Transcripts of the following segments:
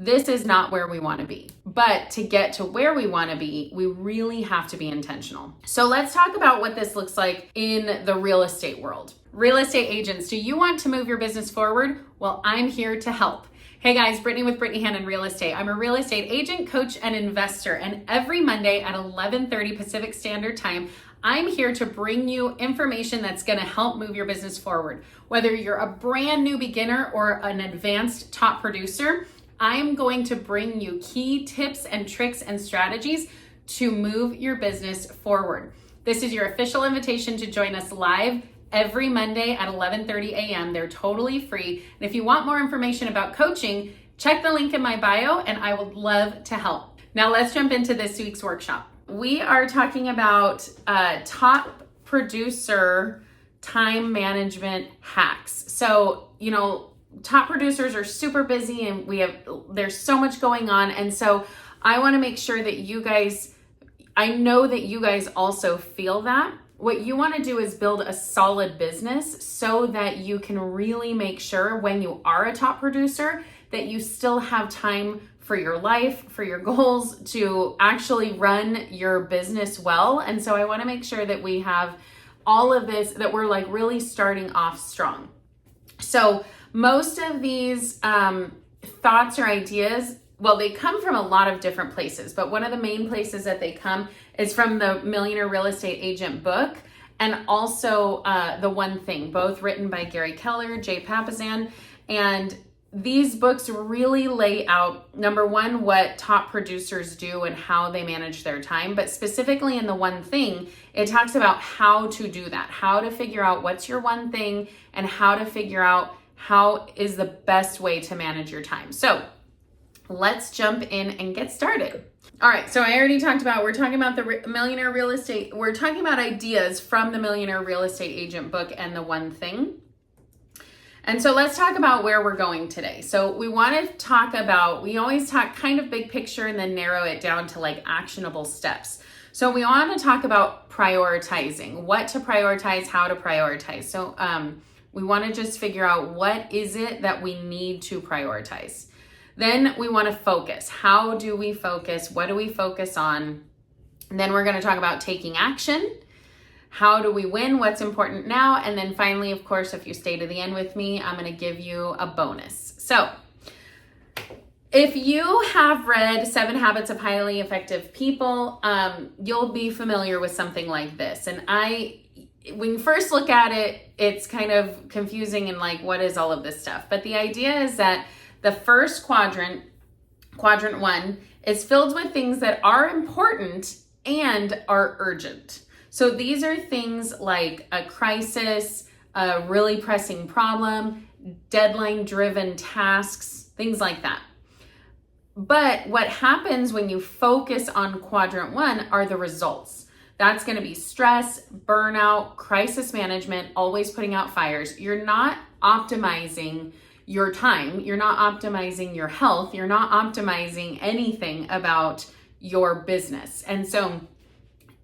this is not where we want to be. But to get to where we want to be, we really have to be intentional. So let's talk about what this looks like in the real estate world. Real estate agents, do you want to move your business forward? Well, I'm here to help. Hey guys, Brittany with Brittany Hannon Real Estate. I'm a real estate agent, coach, and investor. And every Monday at 11:30 Pacific Standard Time, I'm here to bring you information that's going to help move your business forward. Whether you're a brand new beginner or an advanced top producer, I'm going to bring you key tips and tricks and strategies to move your business forward. This is your official invitation to join us live every Monday at 11:30 a.m. They're totally free. And if you want more information about coaching, check the link in my bio and I would love to help. Now let's jump into this week's workshop. We are talking about top producer time management hacks. So, top producers are super busy and there's so much going on. And so I want to make sure that you guys, I know that you guys also feel that. What you want to do is build a solid business so that you can really make sure when you are a top producer that you still have time for your life, for your goals, to actually run your business well. And so I want to make sure that we have all of this, that we're like really starting off strong. So most of these thoughts or ideas, well, they come from a lot of different places, but one of the main places that they come is from the Millionaire Real Estate Agent book and also The One Thing, both written by Gary Keller, Jay Papasan. And these books really lay out, number one, what top producers do and how they manage their time. But specifically in The One Thing, it talks about how to do that, how to figure out what's your one thing and how to figure out how is the best way to manage your time. So let's jump in and get started. All right, so I already talked about, we're talking about the Millionaire Real Estate, we're talking about ideas from the Millionaire Real Estate Agent book and The One Thing. And so let's talk about where we're going today. So we want to talk about, we always talk kind of big picture and then narrow it down to like actionable steps. So we want to talk about prioritizing, what to prioritize, how to prioritize. So we want to just figure out what is it that we need to prioritize. Then we want to focus. How do we focus? What do we focus on? And then we're going to talk about taking action. How do we win? What's important now? And then finally, of course, if you stay to the end with me, I'm going to give you a bonus. So if you have read 7 Habits of Highly Effective People, you'll be familiar with something like this. And when you first look at it, it's kind of confusing and like, what is all of this stuff? But the idea is that the first quadrant 1, is filled with things that are important and are urgent. So these are things like a crisis, a really pressing problem, deadline-driven tasks, things like that. But what happens when you focus on quadrant 1 are the results. That's going to be stress, burnout, crisis management, always putting out fires. You're not optimizing your time. You're not optimizing your health. You're not optimizing anything about your business. And so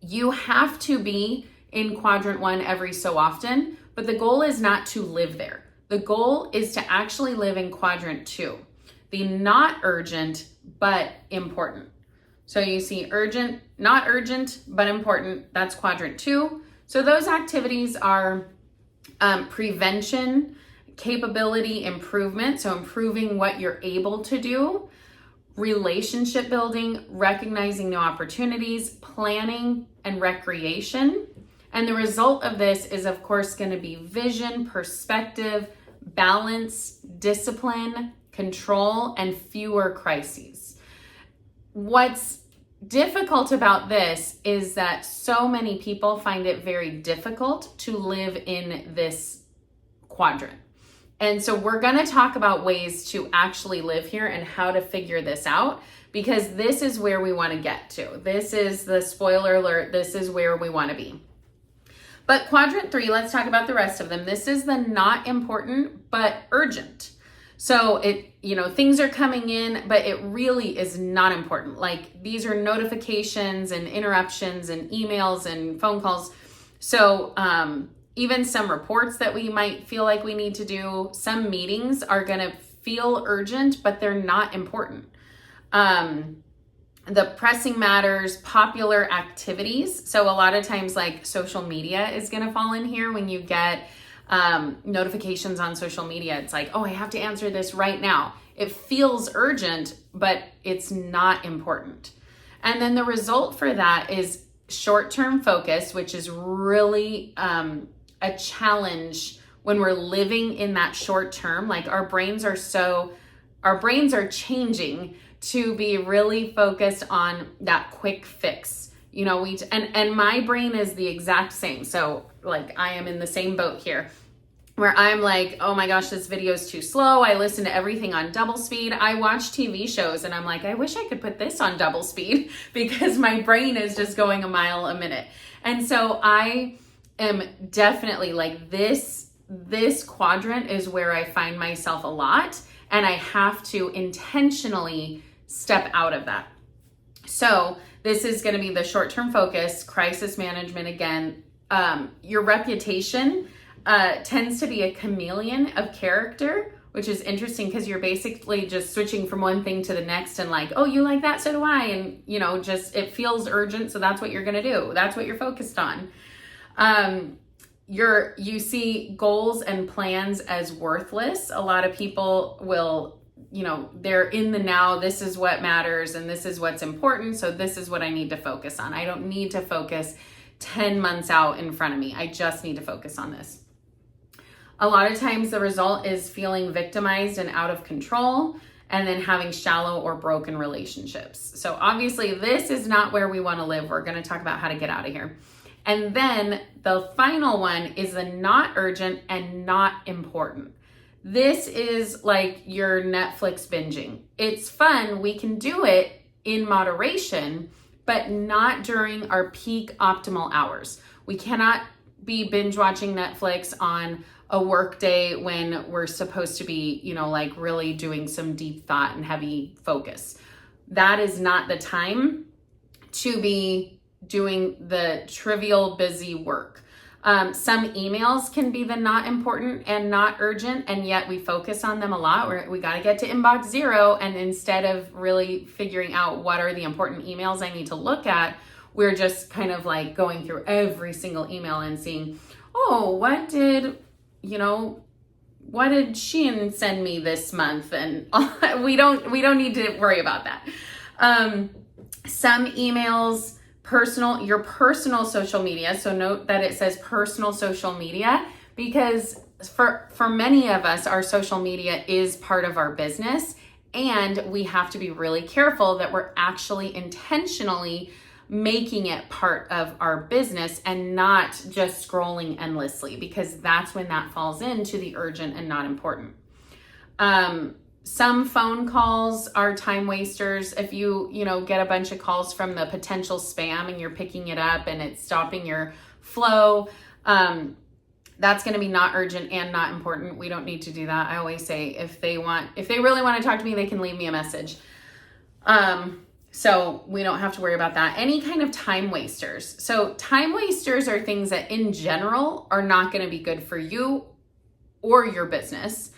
you have to be in quadrant 1 every so often, but the goal is not to live there. The goal is to actually live in quadrant 2, the not urgent, but important. So you see urgent, not urgent, but important. That's quadrant 2. So those activities are prevention, capability improvement, so improving what you're able to do, relationship building, recognizing new opportunities, planning, and recreation. And the result of this is, of course, going to be vision, perspective, balance, discipline, control, and fewer crises. What's difficult about this is that so many people find it very difficult to live in this quadrant. And so we're going to talk about ways to actually live here and how to figure this out, because this is where we want to get to. This is the spoiler alert. This is where we want to be. But quadrant 3, let's talk about the rest of them. This is the not important, but urgent. So things are coming in, but it really is not important. Like these are notifications and interruptions and emails and phone calls. So even some reports that we might feel like we need to do, some meetings are going to feel urgent, but they're not important. The pressing matters, popular activities. So a lot of times like social media is going to fall in here. When you get notifications on social media, it's like, oh, I have to answer this right now. It feels urgent, but it's not important. And then the result for that is short-term focus, which is really a challenge when we're living in that short term. Like our brains are changing to be really focused on that quick fix. You know, and my brain is the exact same. So like I am in the same boat here, where I'm like, oh my gosh, this video is too slow. I listen to everything on double speed. I watch TV shows and I'm like, I wish I could put this on double speed because my brain is just going a mile a minute. And so I am definitely like this quadrant is where I find myself a lot, and I have to intentionally step out of that. So this is going to be the short-term focus, crisis management again. Your reputation tends to be a chameleon of character, which is interesting because you're basically just switching from one thing to the next and like, oh, you like that? So do I. And, you know, just it feels urgent. So that's what you're going to do. That's what you're focused on. You see goals and plans as worthless. A lot of people will, you know, they're in the now. This is what matters and this is what's important. So this is what I need to focus on. I don't need to focus 10 months out in front of me. I just need to focus on this. A lot of times the result is feeling victimized and out of control, and then having shallow or broken relationships. So obviously this is not where we want to live. We're going to talk about how to get out of here. And then the final one is the not urgent and not important. This is like your Netflix binging. It's fun. We can do it in moderation, but not during our peak optimal hours. We cannot be binge watching Netflix on a work day when we're supposed to be, you know, like really doing some deep thought and heavy focus. That is not the time to be doing the trivial busy work. Some emails can be the not important and not urgent, and yet we focus on them a lot. We got to get to inbox 0, and instead of really figuring out what are the important emails I need to look at, we're just kind of like going through every single email and seeing, oh, what did Shein send me this month? And we don't need to worry about that. Some emails, your personal social media. So note that it says personal social media, because for many of us, our social media is part of our business, and we have to be really careful that we're actually intentionally making it part of our business and not just scrolling endlessly, because that's when that falls into the urgent and not important. Some phone calls are time wasters. If you get a bunch of calls from the potential spam and you're picking it up and it's stopping your flow, that's going to be not urgent and not important. We don't need to do that. I always say if they really want to talk to me, they can leave me a message. So we don't have to worry about that. Any kind of time wasters. So time wasters are things that in general are not going to be good for you or your business.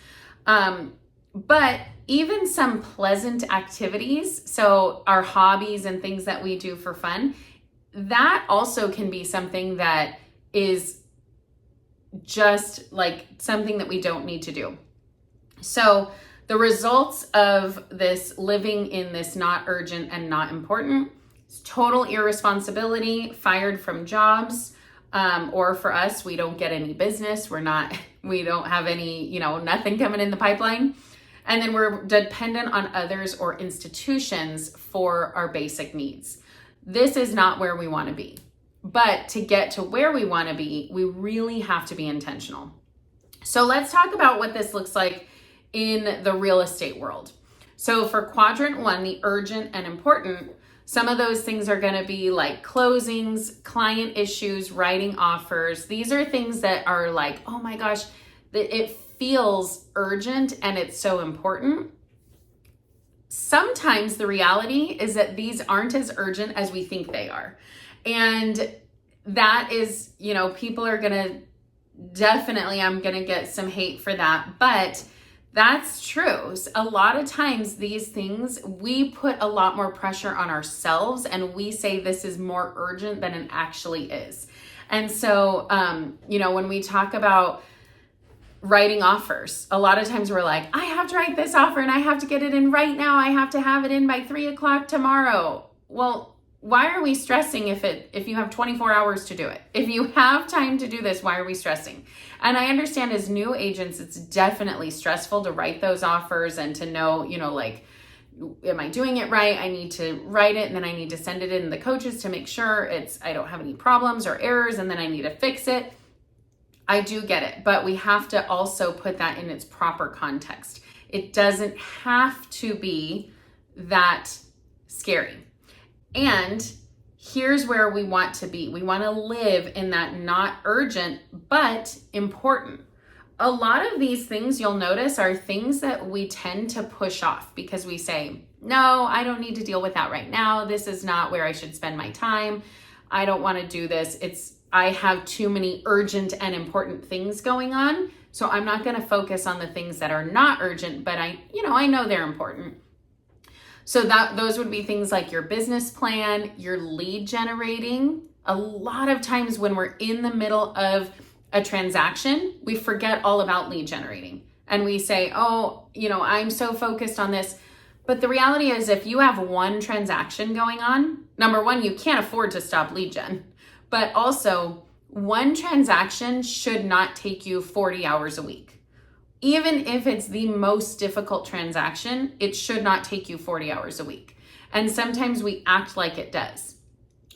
But even some pleasant activities, so our hobbies and things that we do for fun, that also can be something that is just like something that we don't need to do. So the results of this living in this not urgent and not important is total irresponsibility, fired from jobs, or for us, we don't get any business. We don't have any, nothing coming in the pipeline. And then we're dependent on others or institutions for our basic needs. This is not where we want to be. But to get to where we want to be, we really have to be intentional. So let's talk about what this looks like in the real estate world. So for quadrant 1, the urgent and important, some of those things are going to be like closings, client issues, writing offers. These are things that are like, oh my gosh, it feels urgent and it's so important. Sometimes the reality is that these aren't as urgent as we think they are. And that is, people are going to definitely, I'm going to get some hate for that, but That's true. A lot of times these things, we put a lot more pressure on ourselves and we say this is more urgent than it actually is. And so, when we talk about writing offers, a lot of times we're like, I have to write this offer and I have to get it in right now. I have to have it in by 3:00 tomorrow. Well, why are we stressing if you have 24 hours to do it? If you have time to do this, why are we stressing? And I understand as new agents, it's definitely stressful to write those offers and to know, am I doing it right? I need to write it and then I need to send it in to the coaches to make sure I don't have any problems or errors, and then I need to fix it. I do get it, but we have to also put that in its proper context. It doesn't have to be that scary. And here's where we want to be. We want to live in that not urgent, but important. A lot of these things you'll notice are things that we tend to push off because we say, no, I don't need to deal with that right now. This is not where I should spend my time. I don't want to do this. I have too many urgent and important things going on. So I'm not going to focus on the things that are not urgent, but I know they're important. So those would be things like your business plan, your lead generating. A lot of times when we're in the middle of a transaction, we forget all about lead generating. And we say, I'm so focused on this. But the reality is if you have one transaction going on, number one, you can't afford to stop lead gen. But also, one transaction should not take you 40 hours a week. Even if it's the most difficult transaction, it should not take you 40 hours a week. And sometimes we act like it does.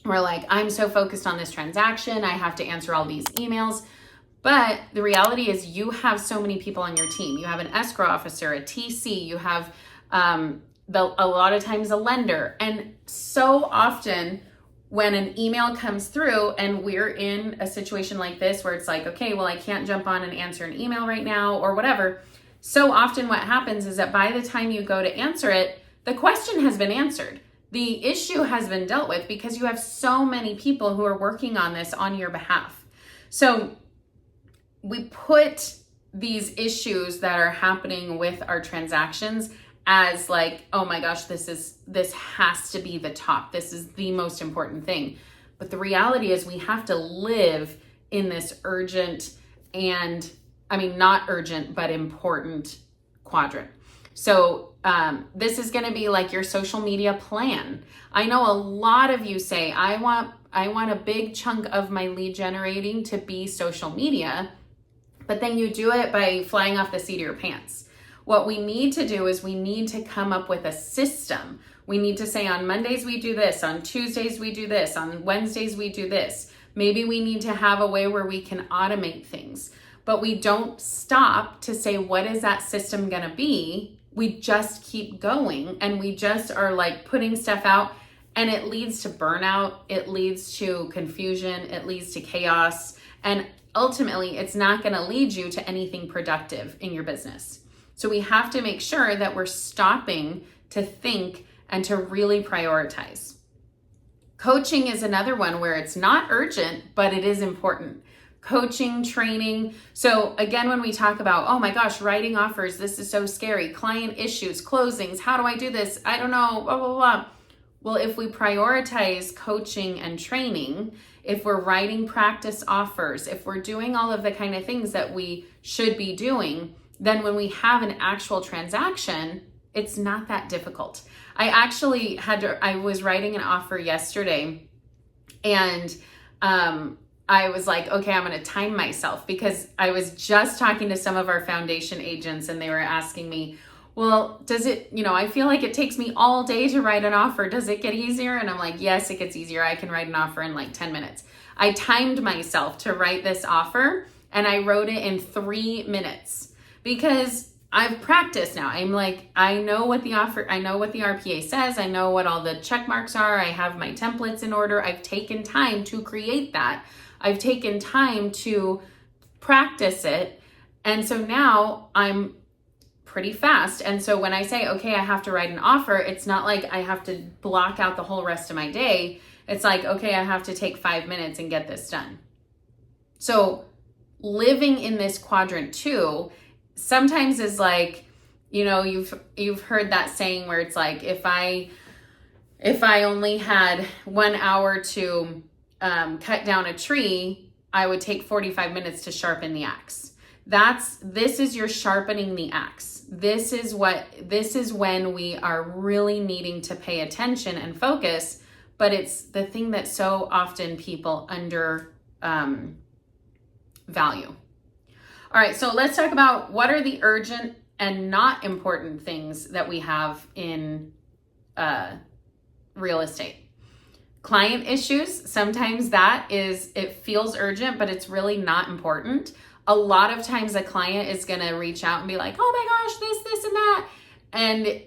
We're like, I'm so focused on this transaction, I have to answer all these emails. But the reality is you have so many people on your team. You have an escrow officer, a TC, you have a lot of times a lender. And so often when an email comes through and we're in a situation like this where it's like, okay, well, I can't jump on and answer an email right now or whatever. So often what happens is that by the time you go to answer it, the question has been answered. The issue has been dealt with because you have so many people who are working on this on your behalf. So we put these issues that are happening with our transactions as like, oh my gosh, this has to be the top. This is the most important thing. But the reality is we have to live in this urgent and, not urgent, but important quadrant. So this is going to be like your social media plan. I know a lot of you say, I want a big chunk of my lead generating to be social media, but then you do it by flying off the seat of your pants. What we need to do is we need to come up with a system. We need to say on Mondays we do this, on Tuesdays we do this, on Wednesdays we do this. Maybe we need to have a way where we can automate things, but we don't stop to say, what is that system going to be? We just keep going and we just are like putting stuff out, and it leads to burnout. It leads to confusion. It leads to chaos. And ultimately it's not going to lead you to anything productive in your business. So we have to make sure that we're stopping to think and to really prioritize. Coaching is another one where it's not urgent, but it is important. Coaching, training. So again, when we talk about, oh my gosh, writing offers, this is so scary. Client issues, closings, how do I do this? I don't know, blah, blah, blah. Well, if we prioritize coaching and training, if we're writing practice offers, if we're doing all of the kind of things that we should be doing, then when we have an actual transaction, it's not that difficult. I was writing an offer yesterday and I was like, okay, I'm going to time myself because I was just talking to some of our foundation agents and they were asking me, well, does it, I feel like it takes me all day to write an offer. Does it get easier? And I'm like, yes, it gets easier. I can write an offer in like 10 minutes. I timed myself to write this offer and I wrote it in 3 minutes. Because I've practiced now. I'm like, I know what the RPA says. I know what all the check marks are. I have my templates in order. I've taken time to create that. I've taken time to practice it. And so now I'm pretty fast. And so when I say, okay, I have to write an offer, it's not like I have to block out the whole rest of my day. It's like, okay, I have to take 5 minutes and get this done. So living in this quadrant 2 sometimes is like, you've heard that saying where it's like, if I only had 1 hour to cut down a tree, I would take 45 minutes to sharpen the axe. This is your sharpening the axe. This is when we are really needing to pay attention and focus, but it's the thing that so often people value. All right, so let's talk about what are the urgent and not important things that we have in real estate. Client issues, sometimes it feels urgent, but it's really not important. A lot of times a client is going to reach out and be like, oh my gosh, this and that. And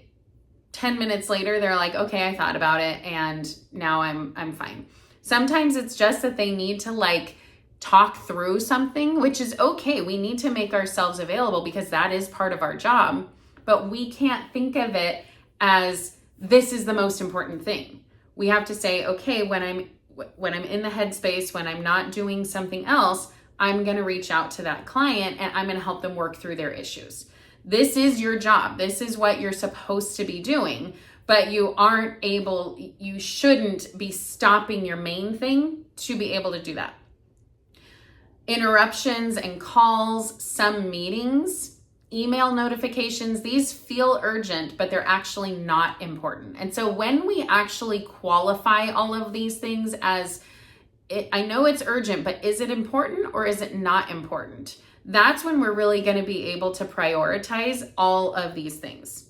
10 minutes later, they're like, okay, I thought about it and now I'm fine. Sometimes it's just that they need to like talk through something, which is okay. We need to make ourselves available because that is part of our job, but we can't think of it as this is the most important thing. We have to say, okay, when I'm in the headspace, when I'm not doing something else, I'm going to reach out to that client and I'm going to help them work through their issues. This is your job. This is what you're supposed to be doing, but you shouldn't be stopping your main thing to be able to do that. Interruptions and calls, some meetings, email notifications, these feel urgent, but they're actually not important. And so when we actually qualify all of these things as, I know it's urgent, but is it important or is it not important? That's when we're really going to be able to prioritize all of these things.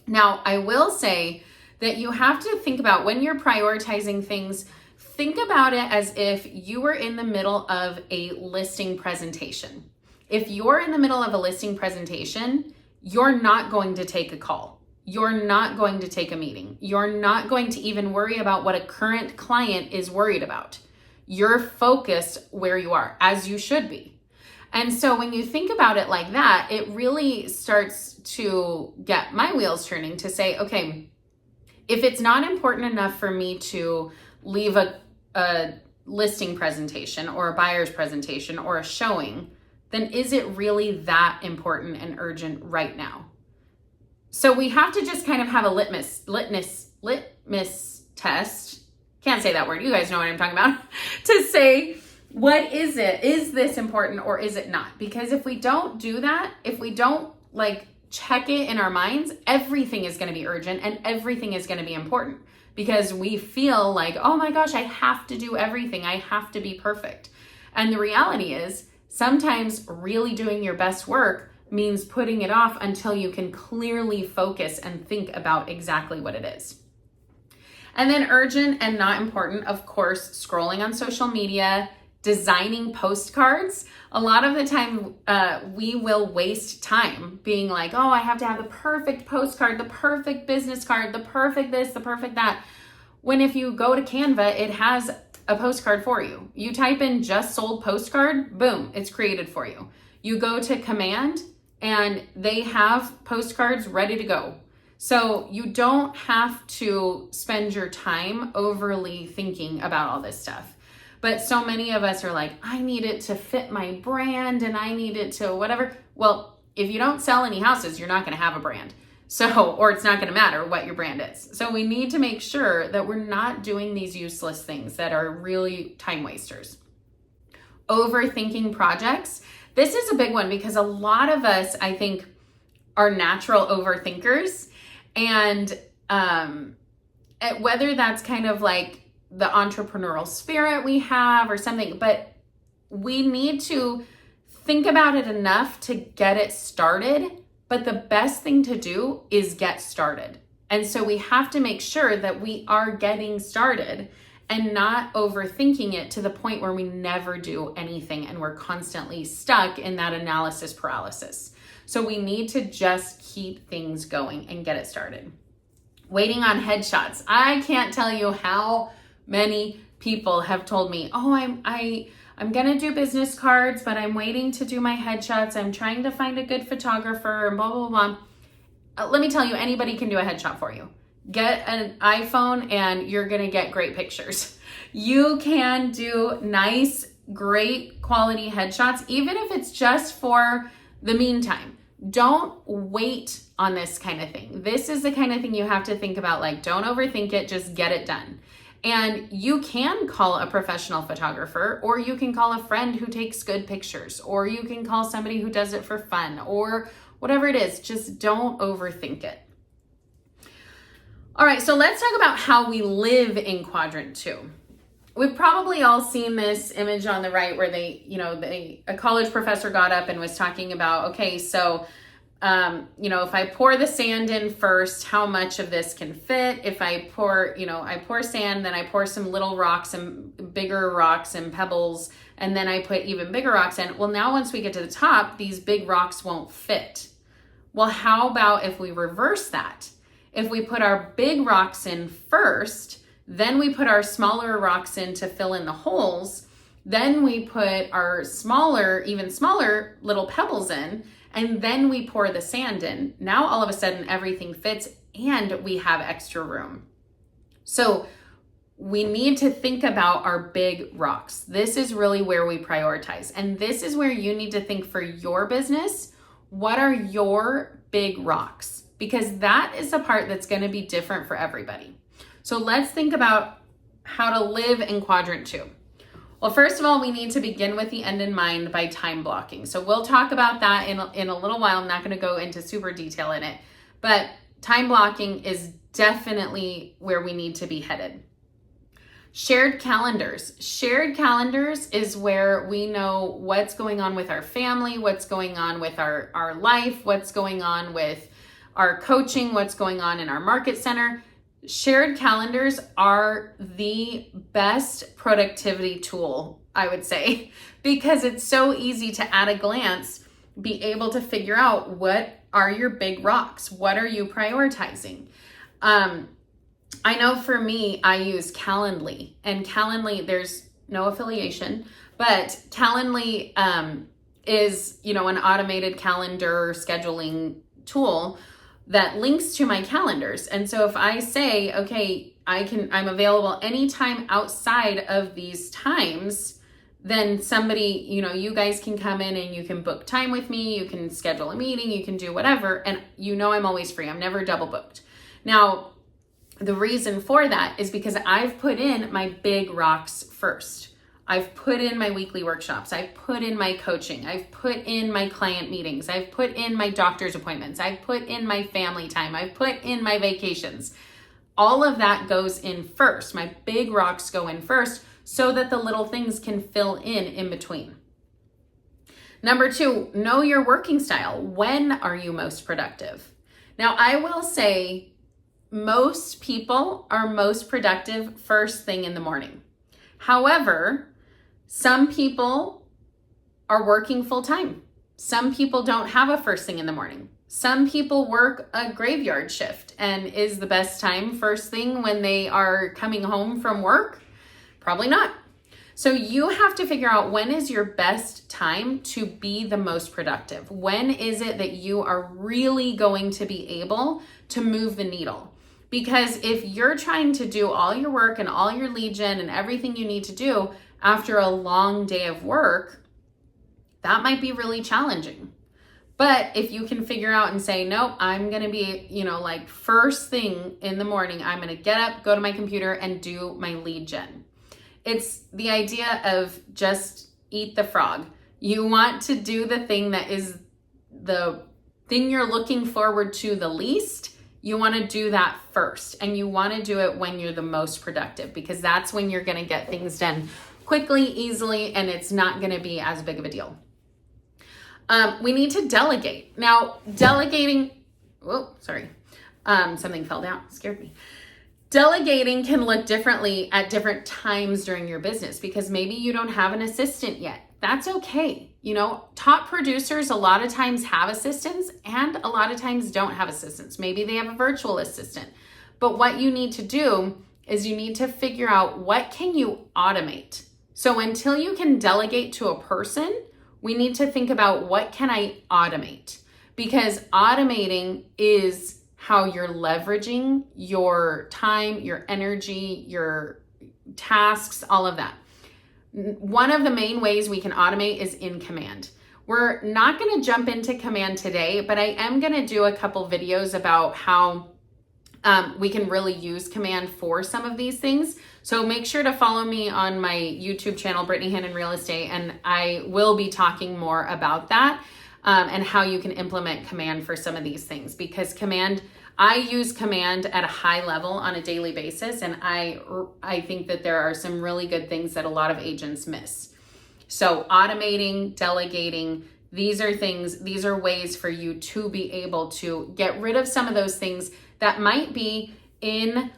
Now, I will say that you have to think about when you're prioritizing things, think about it as if you were in the middle of a listing presentation. If you're in the middle of a listing presentation, you're not going to take a call. You're not going to take a meeting. You're not going to even worry about what a current client is worried about. You're focused where you are, as you should be. And so when you think about it like that, it really starts to get my wheels turning to say, okay, if it's not important enough for me to leave a listing presentation or a buyer's presentation or a showing, then is it really that important and urgent right now? So we have to just kind of have a litmus test. Can't say that word. You guys know what I'm talking about. To say, what is it? Is this important or is it not? Because if we don't do that, if we don't like check it in our minds, everything is going to be urgent and everything is going to be important because we feel like, oh my gosh, I have to do everything. I have to be perfect. And the reality is, sometimes really doing your best work means putting it off until you can clearly focus and think about exactly what it is. And then urgent and not important, of course, scrolling on social media, designing postcards. A lot of the time we will waste time being like, oh, I have to have the perfect postcard, the perfect business card, the perfect this, the perfect that. When if you go to Canva, it has a postcard for you. You type in just sold postcard, boom, it's created for you. You go to command and they have postcards ready to go. So you don't have to spend your time overly thinking about all this stuff. But so many of us are like, I need it to fit my brand and I need it to whatever. Well, if you don't sell any houses, you're not going to have a brand. Or it's not going to matter what your brand is. So we need to make sure that we're not doing these useless things that are really time wasters. Overthinking projects. This is a big one because a lot of us, I think, are natural overthinkers. And whether that's kind of like the entrepreneurial spirit we have or something, but we need to think about it enough to get it started. But the best thing to do is get started. And so we have to make sure that we are getting started and not overthinking it to the point where we never do anything and we're constantly stuck in that analysis paralysis. So we need to just keep things going and get it started. Waiting on headshots. I can't tell you how many people have told me, oh, I'm going to do business cards, but I'm waiting to do my headshots. I'm trying to find a good photographer and blah, blah, blah. Let me tell you, anybody can do a headshot for you. Get an iPhone and you're going to get great pictures. You can do nice, great quality headshots, even if it's just for the meantime. don't wait on this kind of thing. This is the kind of thing you have to think about, like, don't overthink it, just get it done. And you can call a professional photographer, or you can call a friend who takes good pictures, or you can call somebody who does it for fun, or whatever it is. Just don't overthink it. All right, so let's talk about how we live in quadrant 2. We've probably all seen this image on the right where a college professor got up and was talking about, okay, so if I pour the sand in first, how much of this can fit? If I pour sand, then I pour some little rocks and bigger rocks and pebbles, and then I put even bigger rocks in. Well, now once we get to the top, these big rocks won't fit. Well, how about if we reverse that? If we put our big rocks in first, then we put our smaller rocks in to fill in the holes, then we put our even smaller little pebbles in, and then we pour the sand in. Now all of a sudden everything fits and we have extra room. So we need to think about our big rocks. This is really where we prioritize. And this is where you need to think for your business, what are your big rocks? Because that is the part that's going to be different for everybody. So let's think about how to live in quadrant 2. Well, first of all, we need to begin with the end in mind by time blocking. So we'll talk about that in a little while. I'm not going to go into super detail in it, but time blocking is definitely where we need to be headed. Shared calendars. Shared calendars is where we know what's going on with our family, what's going on with our life, what's going on with our coaching, what's going on in our market center. Shared calendars are the best productivity tool, I would say, because it's so easy to, at a glance, be able to figure out what are your big rocks? What are you prioritizing? I know for me, I use Calendly, and Calendly, there's no affiliation, but Calendly is, an automated calendar scheduling tool that links to my calendars. And so if I say, okay, I'm available anytime outside of these times, then somebody, you guys can come in and you can book time with me, you can schedule a meeting, you can do whatever, and I'm always free. I'm never double booked. Now, the reason for that is because I've put in my big rocks first. I've put in my weekly workshops. I've put in my coaching. I've put in my client meetings. I've put in my doctor's appointments. I've put in my family time. I've put in my vacations. All of that goes in first. My big rocks go in first so that the little things can fill in between. Number 2, know your working style. When are you most productive? Now, I will say most people are most productive first thing in the morning. However, some people are working full time. Some people don't have a first thing in the morning. Some people work a graveyard shift, and is the best time first thing when they are coming home from work? Probably not. So you have to figure out when is your best time to be the most productive. When is it that you are really going to be able to move the needle? Because if you're trying to do all your work and all your lead gen and everything you need to do after a long day of work, that might be really challenging. But if you can figure out and say, nope, I'm going to be, first thing in the morning, I'm going to get up, go to my computer and do my lead gen. It's the idea of just eat the frog. You want to do the thing that is the thing you're looking forward to the least. You want to do that first, and you want to do it when you're the most productive, because that's when you're going to get things done quickly, easily, and it's not going to be as big of a deal. We need to delegate. Now, delegating, something fell down, scared me. Delegating can look differently at different times during your business, because maybe you don't have an assistant yet. That's okay. Top producers a lot of times have assistants and a lot of times don't have assistants. Maybe they have a virtual assistant. But what you need to do is you need to figure out what can you automate. So until you can delegate to a person, we need to think about what can I automate? Because automating is how you're leveraging your time, your energy, your tasks, all of that. One of the main ways we can automate is in command. We're not going to jump into command today, but I am going to do a couple videos about how we can really use command for some of these things. So make sure to follow me on my YouTube channel, Brittany Hannon Real Estate, and I will be talking more about that and how you can implement command for some of these things, because I use command at a high level on a daily basis, and I think that there are some really good things that a lot of agents miss. So automating, delegating, these are ways for you to be able to get rid of some of those things that might be in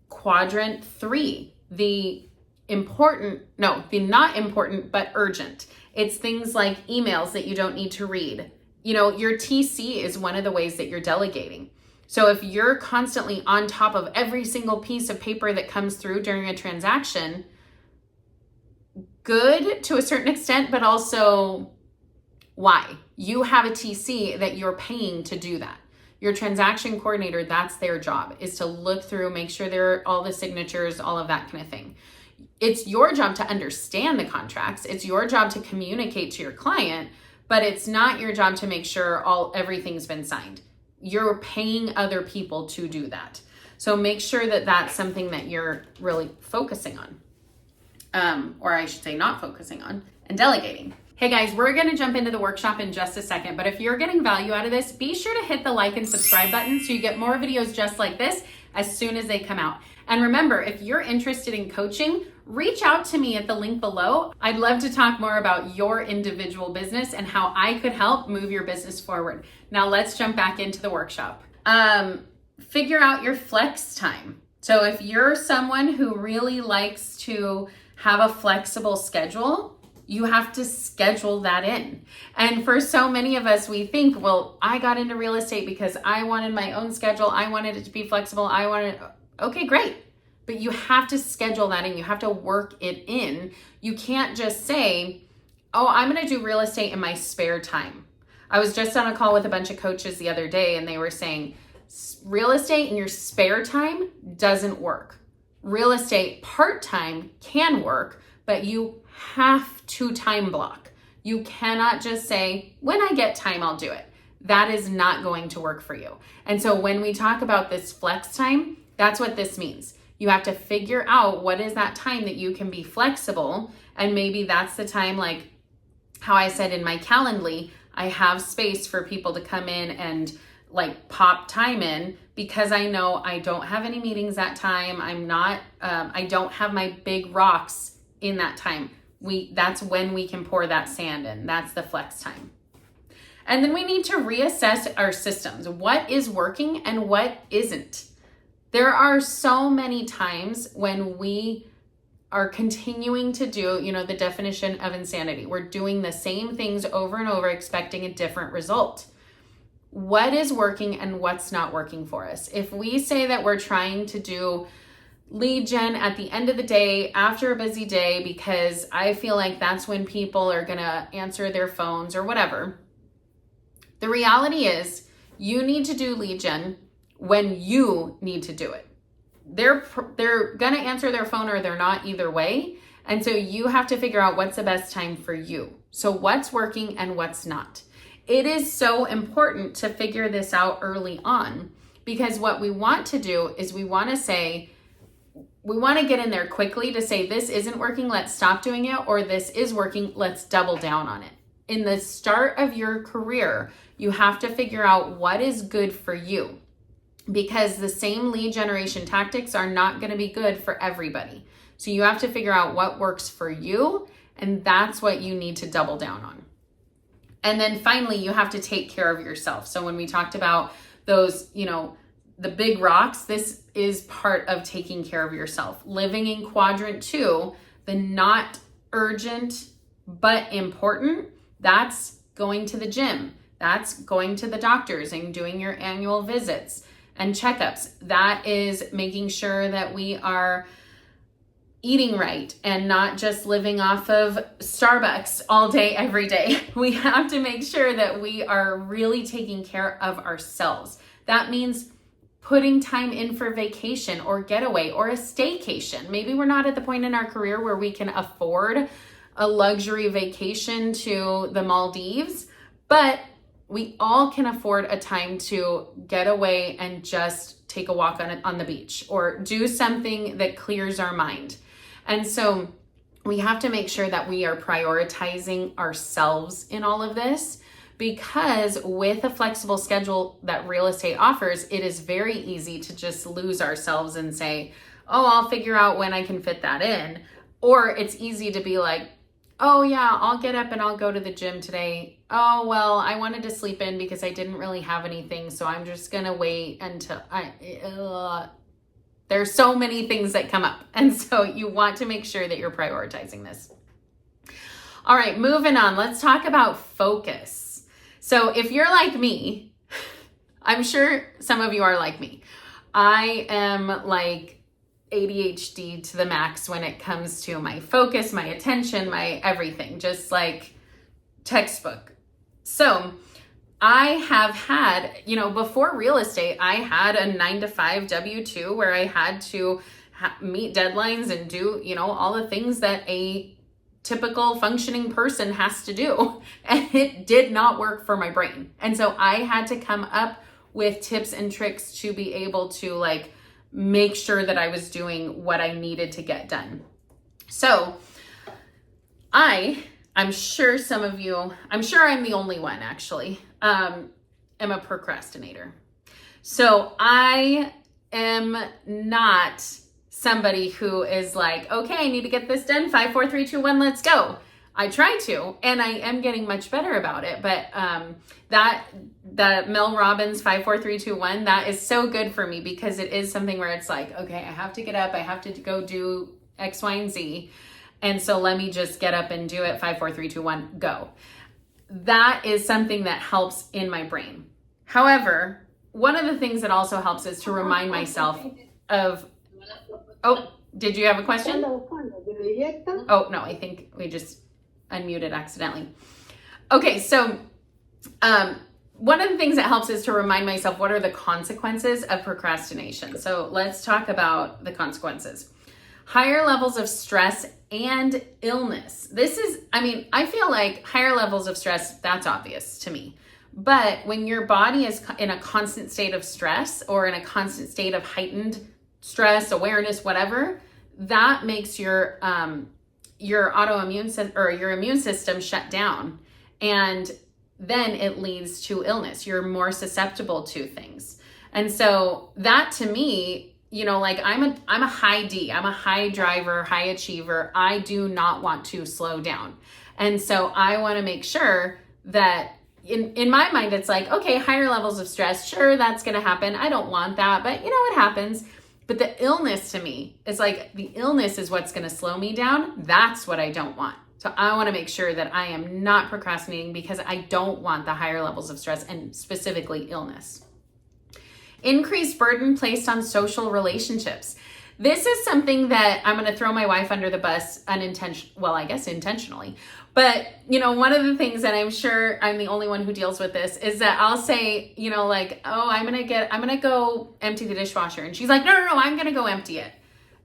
quadrant 3, the not important, but urgent. It's things like emails that you don't need to read. Your TC is one of the ways that you're delegating. So if you're constantly on top of every single piece of paper that comes through during a transaction, good to a certain extent, but also why? You have a TC that you're paying to do that. Your transaction coordinator, that's their job, is to look through, make sure there are all the signatures, all of that kind of thing. It's your job to understand the contracts. It's your job to communicate to your client, but it's not your job to make sure everything's been signed. You're paying other people to do that. So make sure that that's something that you're really focusing on, or I should say not focusing on, and delegating. Hey guys, we're gonna jump into the workshop in just a second, but if you're getting value out of this, be sure to hit the like and subscribe button so you get more videos just like this as soon as they come out. And remember, if you're interested in coaching, reach out to me at the link below. I'd love to talk more about your individual business and how I could help move your business forward. Now let's jump back into the workshop. Figure out your flex time. So if you're someone who really likes to have a flexible schedule, you have to schedule that in. And for so many of us, we think, well, I got into real estate because I wanted my own schedule. I wanted it to be flexible. Okay, great. But you have to schedule that in. You have to work it in. You can't just say, oh, I'm going to do real estate in my spare time. I was just on a call with a bunch of coaches the other day, and they were saying, real estate in your spare time doesn't work. Real estate part-time can work, but you have to time block. You cannot just say, when I get time, I'll do it. That is not going to work for you. And so when we talk about this flex time, that's what this means. You have to figure out what is that time that you can be flexible. And maybe that's the time, like how I said in my Calendly, I have space for people to come in and like pop time in, because I know I don't have any meetings that time. I don't have my big rocks in that time. That's when we can pour that sand in. That's the flex time. And then we need to reassess our systems. What is working and what isn't? There are so many times when we are continuing to do, the definition of insanity. We're doing the same things over and over, expecting a different result. What is working and what's not working for us? If we say that we're trying to do lead gen at the end of the day after a busy day because I feel like that's when people are gonna answer their phones or whatever, the reality is you need to do lead gen when you need to do it. They're gonna answer their phone or they're not, either way. And so you have to figure out what's the best time for you. So what's working and what's not. It is so important to figure this out early on, because what we want to do is we want to get in there quickly to say, this isn't working, let's stop doing it, or this is working, let's double down on it. In the start of your career, you have to figure out what is good for you, because the same lead generation tactics are not going to be good for everybody. So you have to figure out what works for you, and that's what you need to double down on. And then finally, you have to take care of yourself. So when we talked about those, the big rocks, this is part of taking care of yourself. Living in quadrant 2, the not urgent but important, that's going to the gym. That's going to the doctors and doing your annual visits and checkups. That is making sure that we are eating right and not just living off of Starbucks all day, every day. We have to make sure that we are really taking care of ourselves. That means putting time in for vacation or getaway or a staycation. Maybe we're not at the point in our career where we can afford a luxury vacation to the Maldives, but we all can afford a time to get away and just take a walk on the beach or do something that clears our mind. And so we have to make sure that we are prioritizing ourselves in all of this, because with a flexible schedule that real estate offers, it is very easy to just lose ourselves and say, oh, I'll figure out when I can fit that in. Or it's easy to be like, oh yeah, I'll get up and I'll go to the gym today. Oh, well, I wanted to sleep in because I didn't really have anything, so I'm just gonna wait until there's so many things that come up. And so you want to make sure that you're prioritizing this. All right, moving on. Let's talk about focus. So if you're like me, I'm sure some of you are like me. I am like ADHD to the max when it comes to my focus, my attention, my everything, just like textbook. So I have had, before real estate, I had a 9-to-5 W-2 where I had to meet deadlines and do, all the things that a typical functioning person has to do. And it did not work for my brain. And so I had to come up with tips and tricks to be able to make sure that I was doing what I needed to get done. So I'm sure some of you, I'm sure I'm the only one actually, am a procrastinator. So I am not somebody who is like, okay, I need to get this done. 5, 4, 3, 2, 1, let's go. I try to, and I am getting much better about it. But that Mel Robbins 5, 4, 3, 2, 1, that is so good for me, because it is something where it's like, okay, I have to get up, I have to go do X, Y, and Z. And so let me just get up and do it. 5, 4, 3, 2, 1, go. That is something that helps in my brain. However, one of the things that also helps is to remind myself of, oh, did you have a question? Oh, no, I think we just unmuted accidentally. Okay, so one of the things that helps is to remind myself, what are the consequences of procrastination? So let's talk about the consequences. Higher levels of stress and illness. This is, I feel like higher levels of stress, that's obvious to me. But when your body is in a constant state of stress or in a constant state of heightened stress, awareness, whatever, that makes your autoimmune system or your immune system shut down. And then it leads to illness. You're more susceptible to things. And so that to me, I'm a high D, I'm a high driver, high achiever. I do not want to slow down. And so I want to make sure that in my mind, it's like, okay, higher levels of stress. Sure, that's going to happen. I don't want that, but it happens. But the illness to me is like, the illness is what's going to slow me down. That's what I don't want. So I want to make sure that I am not procrastinating, because I don't want the higher levels of stress and specifically illness. Increased burden placed on social relationships. This is something that I'm going to throw my wife under the bus intentionally. But, one of the things that I'm sure I'm the only one who deals with this is that I'll say, oh, I'm going to go empty the dishwasher. And she's like, no, I'm going to go empty it.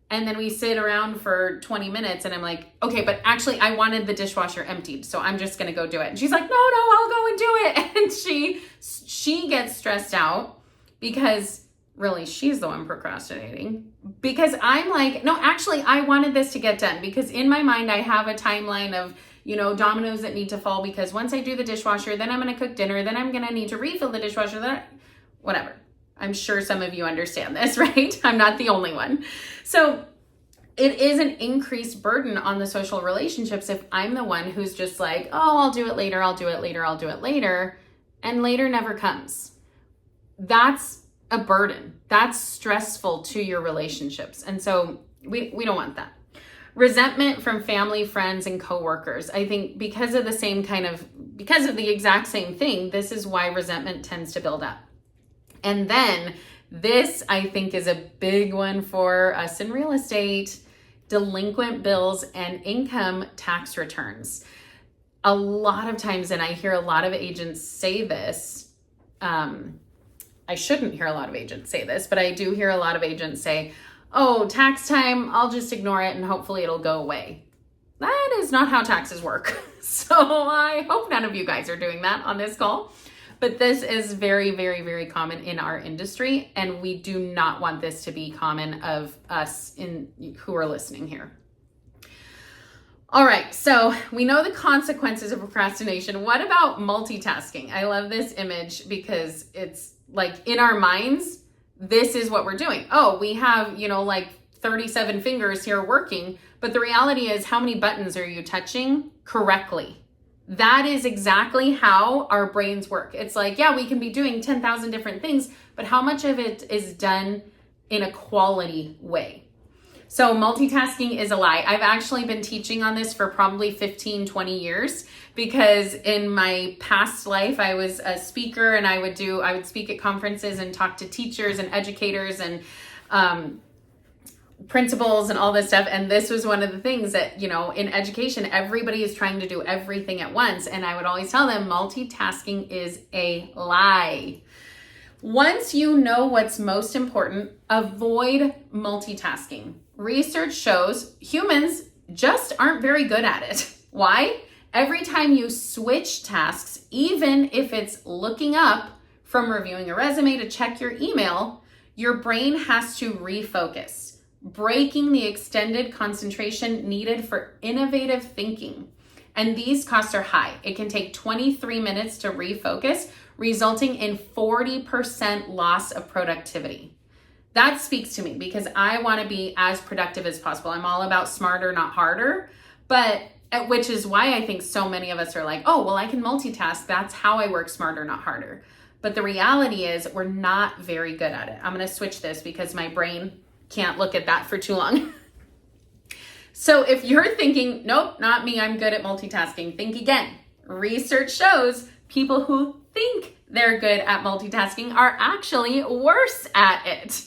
And then we sit around for 20 minutes and I'm like, okay, but actually I wanted the dishwasher emptied, so I'm just going to go do it. And she's like, no, I'll go and do it. And she gets stressed out because really she's the one procrastinating, because I'm like, no, actually I wanted this to get done, because in my mind I have a timeline of, dominoes that need to fall, because once I do the dishwasher, then I'm going to cook dinner, then I'm going to need to refill the dishwasher, whatever. I'm sure some of you understand this, right? I'm not the only one. So it is an increased burden on the social relationships if I'm the one who's just like, oh, I'll do it later, and later never comes. That's a burden. That's stressful to your relationships. And so we don't want that. Resentment from family, friends, and coworkers. I think because of the exact same thing, this is why resentment tends to build up. And then this, I think, is a big one for us in real estate: delinquent bills and income tax returns. A lot of times, and I hear a lot of agents say this, I shouldn't hear a lot of agents say this, but I do hear a lot of agents say, oh, tax time, I'll just ignore it and hopefully it'll go away. that is not how taxes work. So I hope none of you guys are doing that on this call. But this is very, very, very common in our industry, and we do not want this to be common of us who are listening here. All right, so we know the consequences of procrastination. What about multitasking? I love this image because it's like in our minds, this is what we're doing. Oh, we have, like 37 fingers here working, but the reality is, how many buttons are you touching correctly? That is exactly how our brains work. It's like, yeah, we can be doing 10,000 different things, but how much of it is done in a quality way? So multitasking is a lie. I've actually been teaching on this for probably 15, 20 years, because in my past life, I was a speaker, and I would speak at conferences and talk to teachers and educators and principals and all this stuff. And this was one of the things that, in education, everybody is trying to do everything at once. And I would always tell them multitasking is a lie. Once you know what's most important, avoid multitasking. Research shows humans just aren't very good at it. Why? Every time you switch tasks, even if it's looking up from reviewing a resume to check your email, your brain has to refocus, breaking the extended concentration needed for innovative thinking. And these costs are high. It can take 23 minutes to refocus, resulting in 40% loss of productivity. That speaks to me because I want to be as productive as possible. I'm all about smarter, not harder, which is why I think so many of us are like, oh, well, I can multitask. That's how I work smarter, not harder. But the reality is we're not very good at it. I'm going to switch this because my brain can't look at that for too long. So if you're thinking, nope, not me, I'm good at multitasking, think again. Research shows people who think they're good at multitasking are actually worse at it.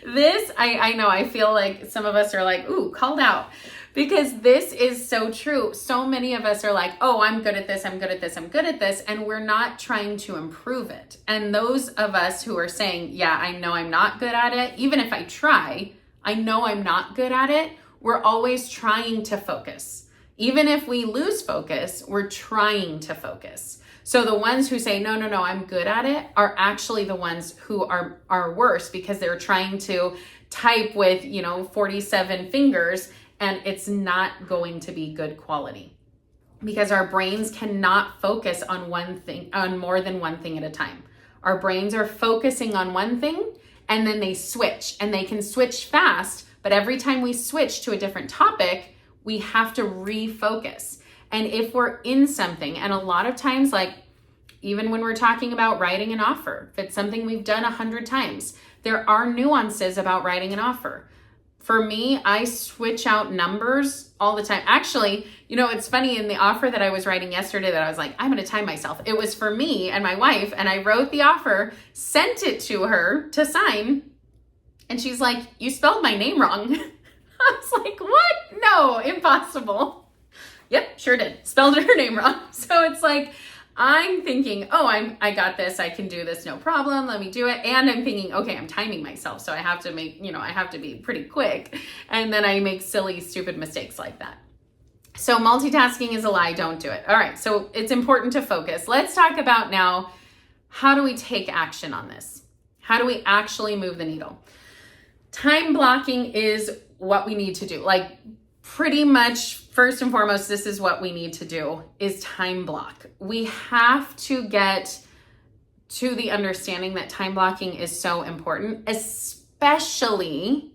This, I know, I feel like some of us are like, ooh, called out, because this is so true. So many of us are like, oh, I'm good at this, I'm good at this, I'm good at this, and we're not trying to improve it. And those of us who are saying, yeah, I know I'm not good at it, even if I try, I know I'm not good at it, we're always trying to focus. Even if we lose focus, we're trying to focus. So the ones who say, no, I'm good at it, are actually the ones who are worse, because they're trying to type with, 47 fingers, and it's not going to be good quality, because our brains cannot focus on one thing, on more than one thing at a time. Our brains are focusing on one thing, and then they switch, and they can switch fast, but every time we switch to a different topic, we have to refocus. And if we're in something, and a lot of times, like even when we're talking about writing an offer, if it's something we've done 100 times, there are nuances about writing an offer. For me, I switch out numbers all the time. Actually, it's funny, in the offer that I was writing yesterday that I was like, I'm going to time myself. It was for me and my wife, and I wrote the offer, sent it to her to sign, and she's like, you spelled my name wrong. I was like, what? No, impossible. Yep, sure did. Spelled her name wrong. So it's like, I'm thinking, oh, I got this. I can do this. No problem. Let me do it. And I'm thinking, okay, I'm timing myself. So I have to I have to be pretty quick. And then I make silly, stupid mistakes like that. So multitasking is a lie. Don't do it. All right. So it's important to focus. Let's talk about now, how do we take action on this? How do we actually move the needle? Time blocking is what we need to do. Like, pretty much, first and foremost, this is what we need to do, is time block. We have to get to the understanding that time blocking is so important, especially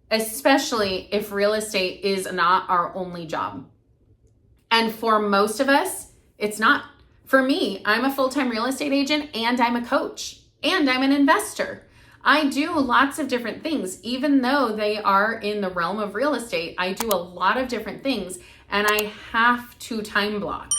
if real estate is not our only job. And for most of us, it's not. For me, I'm a full-time real estate agent, and I'm a coach, and I'm an investor. I do lots of different things. Even though they are in the realm of real estate, I do a lot of different things, and I have to time block.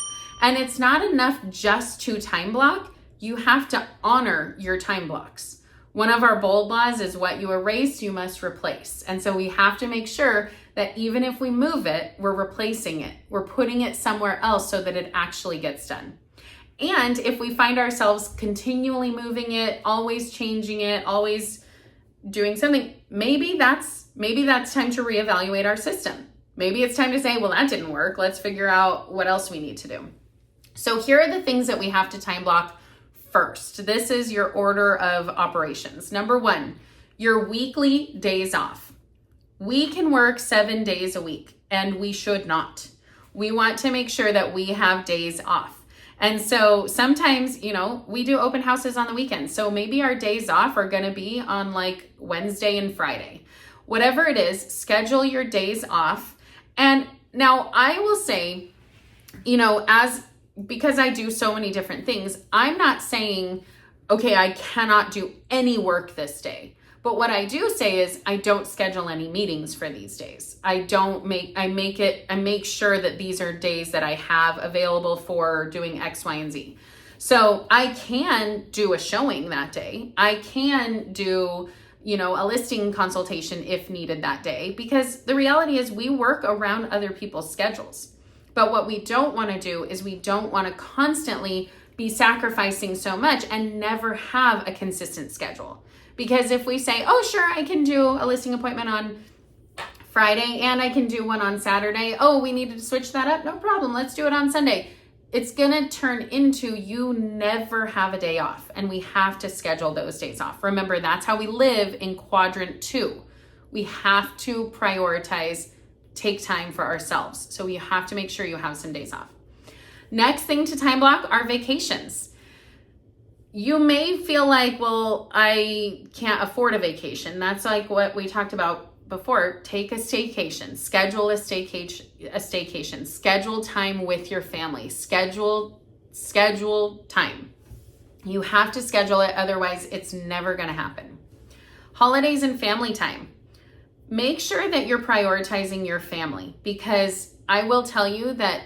And it's not enough just to time block. You have to honor your time blocks. One of our bold laws is, what you erase, you must replace. And so we have to make sure that even if we move it, we're replacing it. We're putting it somewhere else so that it actually gets done. And if we find ourselves continually moving it, always changing it, always doing something, maybe that's time to reevaluate our system. Maybe it's time to say, well, that didn't work. Let's figure out what else we need to do. So here are the things that we have to time block first. This is your order of operations. Number one, your weekly days off. We can work 7 days a week, and we should not. We want to make sure that we have days off. And so sometimes, we do open houses on the weekends. So maybe our days off are going to be on like Wednesday and Friday. Whatever it is, schedule your days off. And now I will say, because I do so many different things, I'm not saying, okay, I cannot do any work this day. But what I do say is I don't schedule any meetings for these days. I make sure that these are days that I have available for doing X, Y, and Z. So I can do a showing that day. I can do, a listing consultation if needed that day, because the reality is we work around other people's schedules. But what we don't want to do is we don't want to constantly be sacrificing so much and never have a consistent schedule. Because if we say, oh, sure, I can do a listing appointment on Friday and I can do one on Saturday. Oh, we needed to switch that up. No problem. Let's do it on Sunday. It's going to turn into you never have a day off, and we have to schedule those days off. Remember, that's how we live in quadrant 2. We have to prioritize, take time for ourselves. So you have to make sure you have some days off. Next thing to time block are vacations. You may feel like, well, I can't afford a vacation. That's like what we talked about before. Take a staycation, schedule a staycation, schedule time with your family, schedule time. You have to schedule it. Otherwise, it's never going to happen. Holidays and family time. Make sure that you're prioritizing your family, because I will tell you that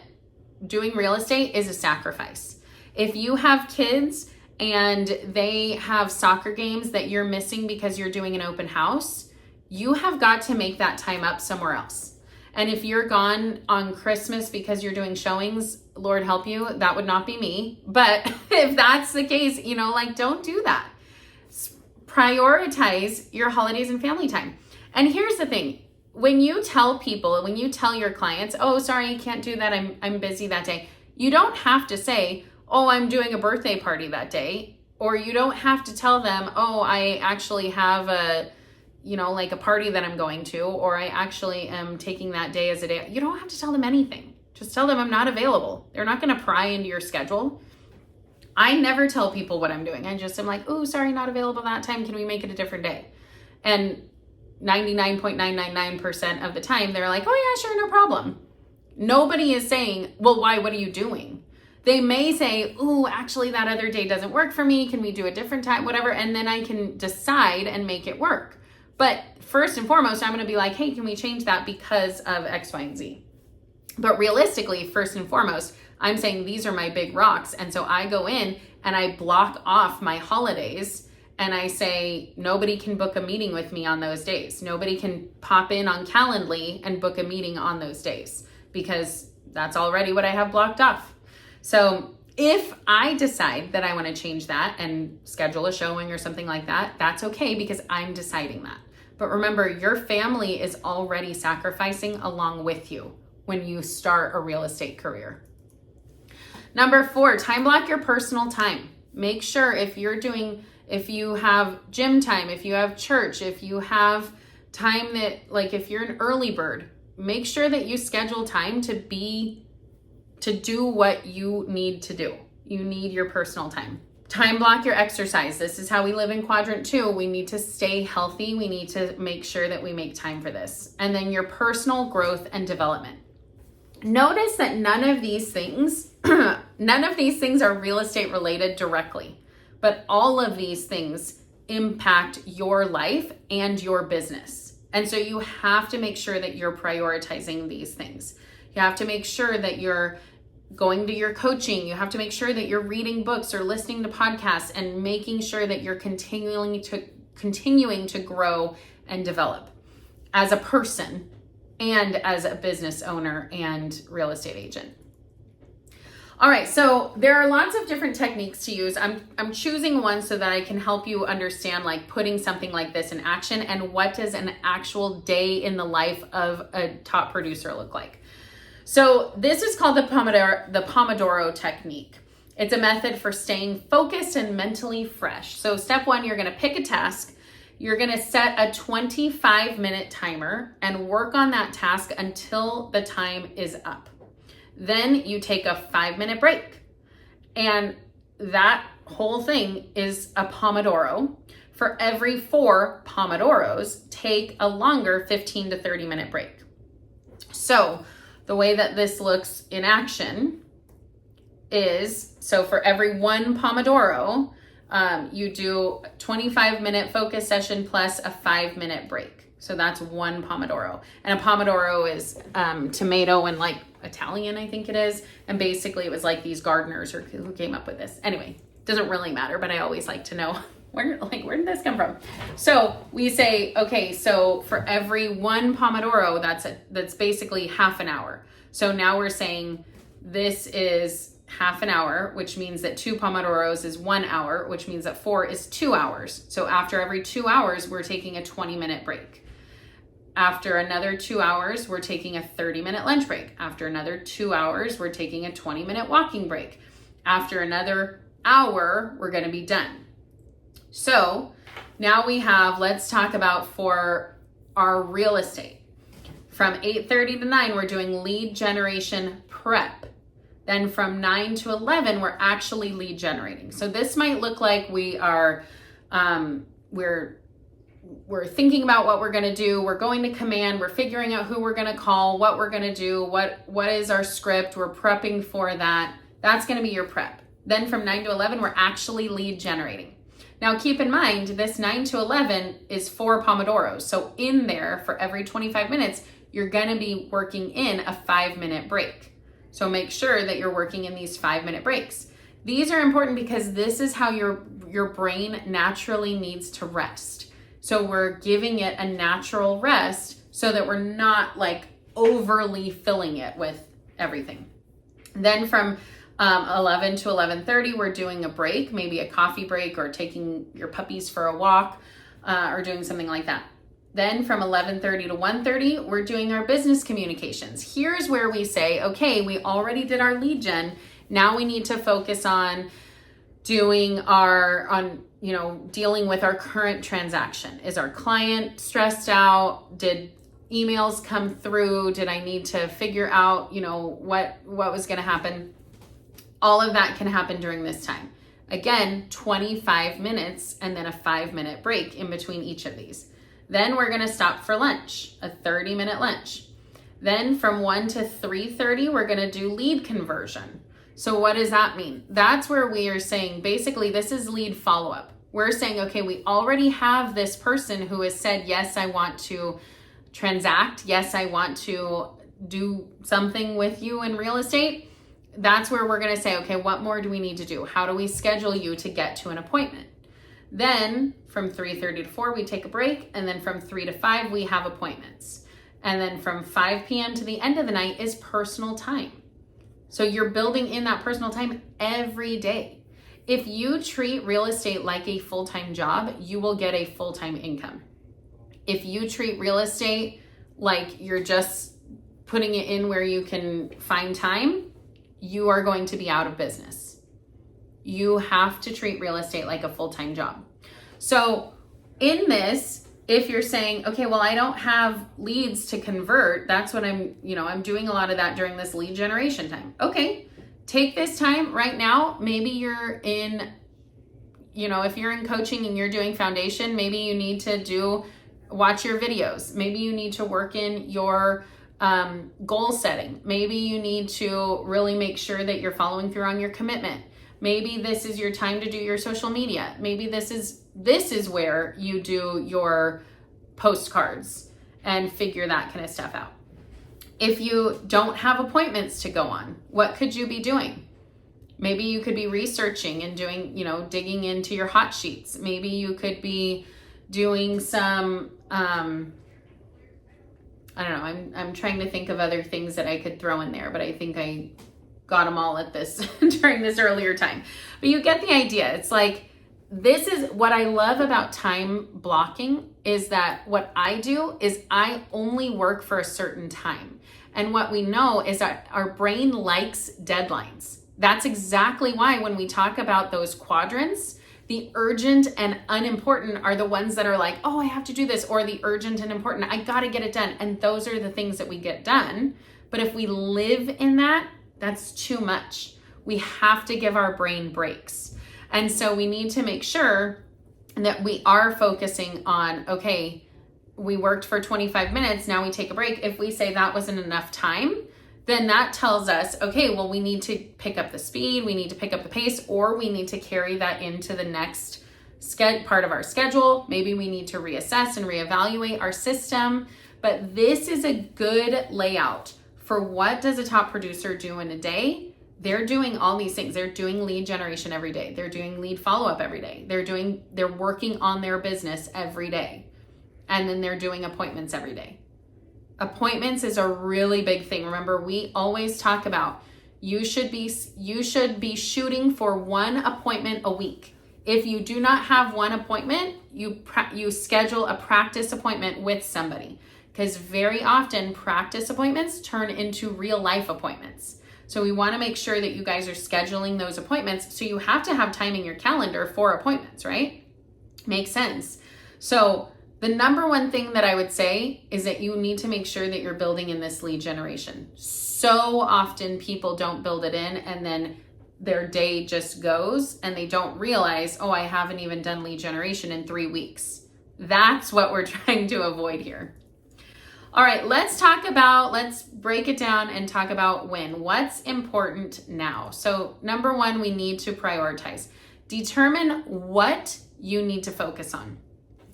doing real estate is a sacrifice. If you have kids and they have soccer games that you're missing because you're doing an open house, you have got to make that time up somewhere else. And if you're gone on Christmas because you're doing showings, Lord help you, that would not be me. But if that's the case, don't do that. Prioritize your holidays and family time. And here's the thing. When you tell your clients, oh, sorry, I can't do that. I'm busy that day. You don't have to say, oh, I'm doing a birthday party that day. Or you don't have to tell them, oh, I actually have a party that I'm going to, or I actually am taking that day as a day. You don't have to tell them anything. Just tell them I'm not available. They're not going to pry into your schedule. I never tell people what I'm doing. I just am like, oh, sorry, not available that time. Can we make it a different day? And 99.999% of the time, they're like, oh yeah, sure, no problem. Nobody is saying, well, why, what are you doing? They may say, ooh, actually that other day doesn't work for me. Can we do a different time? Whatever. And then I can decide and make it work. But first and foremost, I'm going to be like, hey, can we change that because of X, Y, and Z? But realistically, first and foremost, I'm saying these are my big rocks. And so I go in and I block off my holidays and I say, nobody can book a meeting with me on those days. Nobody can pop in on Calendly and book a meeting on those days, because that's already what I have blocked off. So if I decide that I want to change that and schedule a showing or something like that, that's okay, because I'm deciding that. But remember, your family is already sacrificing along with you when you start a real estate career. Number 4, time block your personal time. Make sure if you have gym time, if you have church, if you have time that, like if you're an early bird, make sure that you schedule time to do what you need to do. You need your personal time. Time block your exercise. This is how we live in quadrant 2. We need to stay healthy. We need to make sure that we make time for this. And then your personal growth and development. Notice that none of these things are real estate related directly, but all of these things impact your life and your business. And so you have to make sure that you're prioritizing these things. You have to make sure that you're going to your coaching. You have to make sure that you're reading books or listening to podcasts and making sure that you're continuing to grow and develop as a person and as a business owner and real estate agent. All right, so there are lots of different techniques to use. I'm choosing one so that I can help you understand like putting something like this in action and what does an actual day in the life of a top producer look like. So this is called the Pomodoro technique. It's a method for staying focused and mentally fresh. So step one, you're gonna pick a task. You're gonna set a 25-minute timer and work on that task until the time is up. Then you take a 5-minute break. And that whole thing is a Pomodoro. For every 4 Pomodoros, take a longer 15 to 30-minute break. So the way that this looks in action is, so for every 1 Pomodoro, you do a 25-minute focus session plus a 5-minute break. So that's 1 Pomodoro. And a Pomodoro is tomato and like Italian, I think it is. And basically it was like these gardeners who came up with this. Anyway, doesn't really matter, but I always like to know where did this come from? So we say, okay, so for every 1 Pomodoro, that's basically half an hour. So now we're saying this is half an hour, which means that 2 Pomodoros is 1 hour, which means that 4 is 2 hours. So after every 2 hours, we're taking a 20-minute break. After another 2 hours, we're taking a 30-minute lunch break. After another 2 hours, we're taking a 20-minute walking break. After another hour, we're gonna be done. So now we have, let's talk about for our real estate. From 8:30 to 9, we're doing lead generation prep. Then from 9 to 11, we're actually lead generating. So this might look like we are, we're thinking about what we're gonna do. We're going to command, we're figuring out who we're gonna call, what we're gonna do, what is our script, we're prepping for that. That's gonna be your prep. Then from 9 to 11, we're actually lead generating. Now keep in mind, this 9 to 11 is 4 Pomodoros. So in there, for every 25 minutes, you're gonna be working in a 5-minute break. So make sure that you're working in these 5-minute breaks. These are important because this is how your brain naturally needs to rest. So we're giving it a natural rest so that we're not like overly filling it with everything. Then from 11 to 11:30, we're doing a break, maybe a coffee break or taking your puppies for a walk or doing something like that. Then from 11:30 to 1:30, we're doing our business communications. Here's where we say, okay, we already did our lead gen. Now we need to focus on dealing with our current transaction. Is our client stressed out? Did emails come through? Did I need to figure out, what was going to happen? All of that can happen during this time. Again, 25 minutes and then a 5-minute break in between each of these. Then we're gonna stop for lunch, a 30-minute lunch. Then from 1 to 3:30, we're gonna do lead conversion. So what does that mean? That's where we are saying, basically, this is lead follow-up. We're saying, okay, we already have this person who has said, yes, I want to transact. Yes, I want to do something with you in real estate. That's where we're gonna say, okay, what more do we need to do? How do we schedule you to get to an appointment? Then from 3:30 to 4, we take a break. And then from 3 to 5, we have appointments. And then from 5 p.m. to the end of the night is personal time. So you're building in that personal time every day. If you treat real estate like a full-time job, you will get a full-time income. If you treat real estate like you're just putting it in where you can find time, you are going to be out of business. You have to treat real estate like a full-time job. So in this, if you're saying, okay, well, I don't have leads to convert, that's what I'm doing a lot of that during this lead generation time. Okay, take this time right now. Maybe you're in, if you're in coaching and you're doing foundation, maybe you need to watch your videos. Maybe you need to work in your goal setting. Maybe you need to really make sure that you're following through on your commitment. Maybe this is your time to do your social media. Maybe this is where you do your postcards and figure that kind of stuff out. If you don't have appointments to go on, what could you be doing? Maybe you could be researching and doing, digging into your hot sheets. Maybe you could be doing some, I don't know, I'm trying to think of other things that I could throw in there, but I think I got them all at this during this earlier time. But you get the idea. It's like, this is what I love about time blocking, is that what I do is I only work for a certain time. And what we know is that our brain likes deadlines. That's exactly why when we talk about those quadrants, the urgent and unimportant are the ones that are like, oh, I have to do this, or the urgent and important, I gotta get it done. And those are the things that we get done. But if we live in that, that's too much. We have to give our brain breaks. And so we need to make sure that we are focusing on, okay, we worked for 25 minutes, now we take a break. If we say that wasn't enough time, then that tells us, okay, well, we need to pick up the speed, we need to pick up the pace, or we need to carry that into the next part of our schedule. Maybe we need to reassess and reevaluate our system. But this is a good layout for what does a top producer do in a day. They're doing all these things. They're doing lead generation every day. They're doing lead follow-up every day. They're working on their business every day. And then they're doing appointments every day. Appointments is a really big thing. Remember, we always talk about you should be shooting for one appointment a week. If you do not have one appointment, you schedule a practice appointment with somebody, because very often practice appointments turn into real life appointments. So we want to make sure that you guys are scheduling those appointments. So you have to have time in your calendar for appointments, right? Makes sense. So the number one thing that I would say is that you need to make sure that you're building in this lead generation. So often people don't build it in, and then their day just goes and they don't realize, oh, I haven't even done lead generation in 3 weeks. That's what we're trying to avoid here. All right, let's break it down and talk about when. What's important now? So number one, we need to prioritize. Determine what you need to focus on.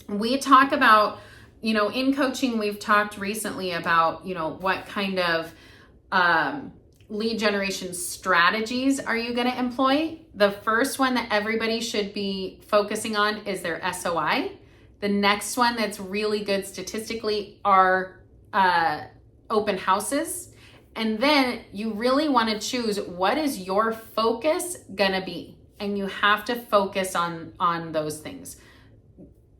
We talk about, in coaching, we've talked recently about, what kind of lead generation strategies are you going to employ? The first one that everybody should be focusing on is their SOI. The next one that's really good statistically are open houses. And then you really want to choose what is your focus going to be. And you have to focus on those things.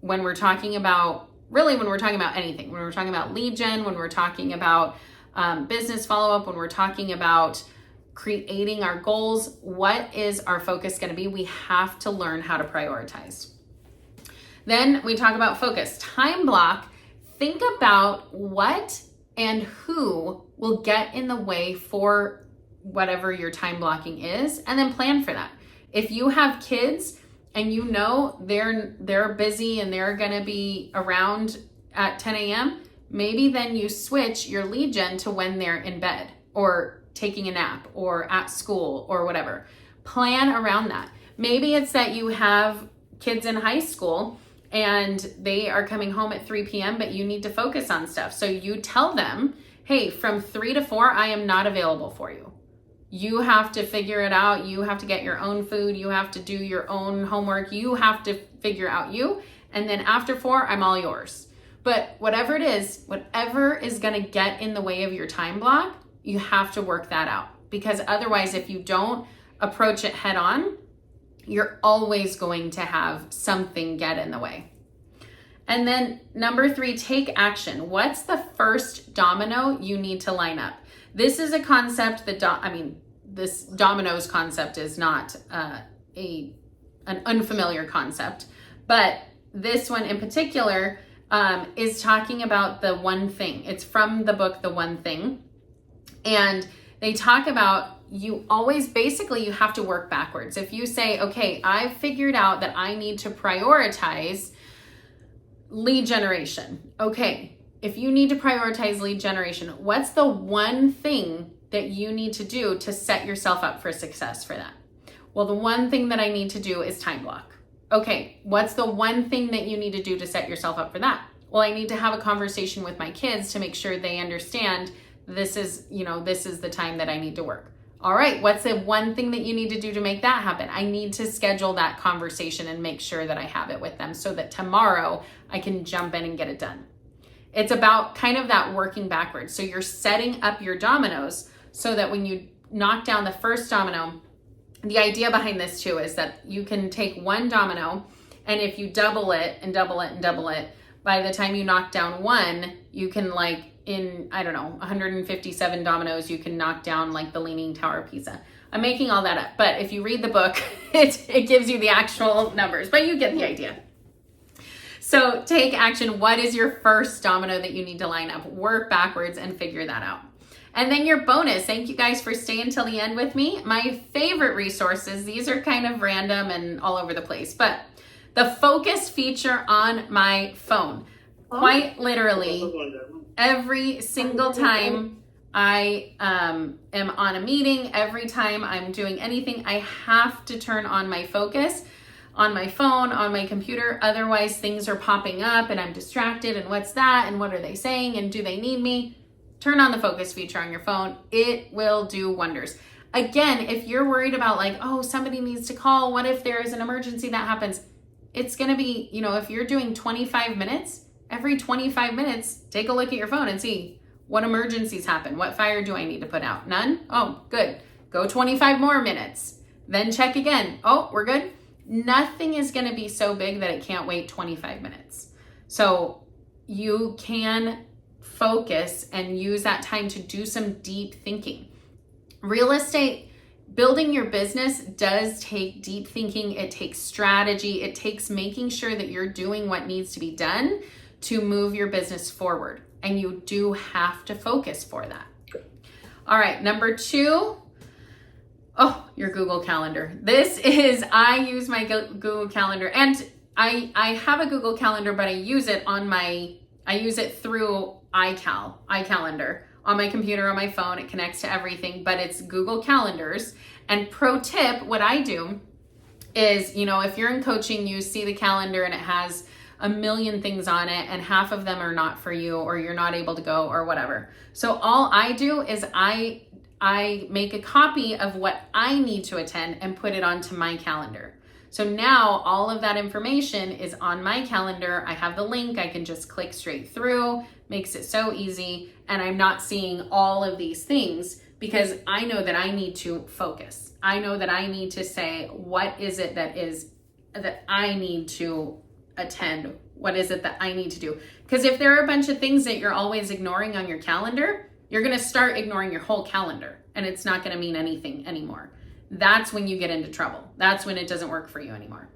When we're talking about anything, when we're talking about lead gen, when we're talking about business follow-up, when we're talking about creating our goals, what is our focus going to be? We have to learn how to prioritize. Then we talk about focus. Time block. Think about what and who will get in the way for whatever your time blocking is, and then plan for that. If you have kids and they're busy and they're gonna be around at 10 a.m., maybe then you switch your lead gen to when they're in bed or taking a nap or at school or whatever. Plan around that. Maybe it's that you have kids in high school and they are coming home at 3 p.m., but you need to focus on stuff. So you tell them, hey, from 3 to 4, I am not available for you. You have to figure it out. You have to get your own food. You have to do your own homework. You have to figure out you. And then after 4, I'm all yours. But whatever it is, whatever is going to get in the way of your time block, you have to work that out. Because otherwise, if you don't approach it head on, you're always going to have something get in the way. And then number 3, take action. What's the first domino you need to line up? This is a concept that, this dominoes concept is not an unfamiliar concept, but this one in particular is talking about the one thing. It's from the book, The One Thing. And they talk about you have to work backwards. If you say, okay, I've figured out that I need to prioritize lead generation. Okay, if you need to prioritize lead generation, what's the one thing that you need to do to set yourself up for success for that? Well, the one thing that I need to do is time block. Okay, what's the one thing that you need to do to set yourself up for that? Well, I need to have a conversation with my kids to make sure they understand this is the time that I need to work. All right, what's the one thing that you need to do to make that happen? I need to schedule that conversation and make sure that I have it with them so that tomorrow I can jump in and get it done. It's about kind of that working backwards. So you're setting up your dominoes so that when knock down the first domino, the idea behind this too is that you can take one domino, and if you double it and double it and double it, by the time you knock down one, you can like in, I don't know, 157 dominoes, you can knock down like the Leaning Tower of Pisa. I'm making all that up, but if you read the book, it gives you the actual numbers, but you get the idea. So take action. What is your first domino that you need to line up? Work backwards and figure that out. And then your bonus. Thank you guys for staying till the end with me. My favorite resources, these are kind of random and all over the place, but the focus feature on my phone, quite literally every single time I am on a meeting, every time I'm doing anything, I have to turn on my focus on my phone, on my computer. Otherwise things are popping up and I'm distracted, and what's that, and what are they saying, and do they need me? Turn on the focus feature on your phone. It will do wonders. Again, if you're worried about like, oh, somebody needs to call, what if there is an emergency that happens? It's gonna be, you know, if you're doing 25 minutes, every 25 minutes, take a look at your phone and see what emergencies happen. What fire do I need to put out? None? Oh, good. Go 25 more minutes. Then check again. Oh, we're good. Nothing is gonna be so big that it can't wait 25 minutes. So you can focus and use that time to do some deep thinking. Real estate, building your business does take deep thinking. It takes strategy. It takes making sure that you're doing what needs to be done to move your business forward. And you do have to focus for that. All right, number 2, your Google Calendar. This is, I use my Google Calendar, and I have a Google Calendar, but I use it through iCalendar on my computer, on my phone. It connects to everything, but it's Google Calendars. And pro tip, what I do is, you know, if you're in coaching, you see the calendar and it has a million things on it, and half of them are not for you, or you're not able to go, or whatever. So all I do is I make a copy of what I need to attend and put it onto my calendar. So now all of that information is on my calendar. I have the link. I can just click straight through. Makes it so easy. And I'm not seeing all of these things because I know that I need to focus. I know that I need to say, what is it that I need to attend? What is it that I need to do? Because if there are a bunch of things that you're always ignoring on your calendar, you're going to start ignoring your whole calendar, and it's not going to mean anything anymore. That's when you get into trouble. That's when it doesn't work for you anymore.